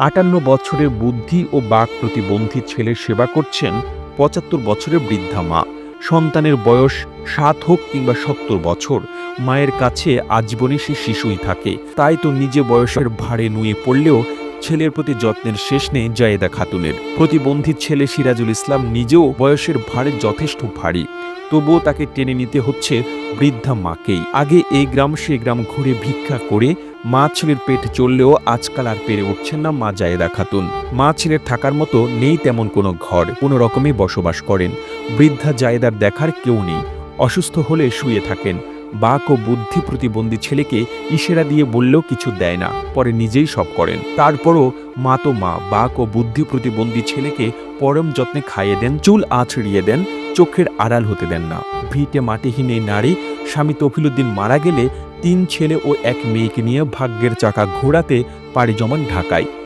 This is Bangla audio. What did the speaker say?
৫৮ বছরের বুদ্ধি ও বাক প্রতিবন্ধী ছেলের সেবা করছেন ৭৫ বছরের বৃদ্ধা মা। সন্তানের বয়স ৭ হোক কিংবা ৭০ বছর, মায়ের কাছে আজীবনই সে শিশুই থাকে। তাই তো নিজে বয়সের ভারে নুয়ে পড়লেও ছেলের প্রতি যত্নের শেষ নেই জায়েদা খাতুনের। প্রতিবন্ধী ছেলে সিরাজুল ইসলাম নিজেও বয়সের ভারে যথেষ্ট ভারী, তবুও তাকে টেনে নিতে হচ্ছে বৃদ্ধা মাকেই। আগে এই গ্রাম সে গ্রাম ঘুরে ভিক্ষা করে মা ছেলের পেট চললেও আজকাল আর পেরে উঠছেন না মা জায়েদা খাতুন। মা ছেলের থাকার মতো নেই তেমন কোনো ঘর, কোনো রকমে বসবাস করেন। বৃদ্ধা জায়েদার দেখার কেউ নেই, অসুস্থ হলে শুয়ে থাকেন। বাক ও বুদ্ধি প্রতিবন্ধী ছেলেকে ইশারা দিয়ে বললেও কিছু দেয় না, পরে নিজেই সব করেন। তারপরও মা তো মা, বাক ও বুদ্ধি প্রতিবন্ধী ছেলেকে পরম যত্নে খাইয়ে দেন, চুল আঁচড়িয়ে দেন, চোখের আড়াল হতে দেন না। ভিটে মাটিহীন এই নারী স্বামী তফিলউদ্দিন মারা গেলে ৩ ছেলে ও ১ মেয়েকে নিয়ে ভাগ্যের চাকা ঘোরাতে পাড়ি জমান ঢাকায়।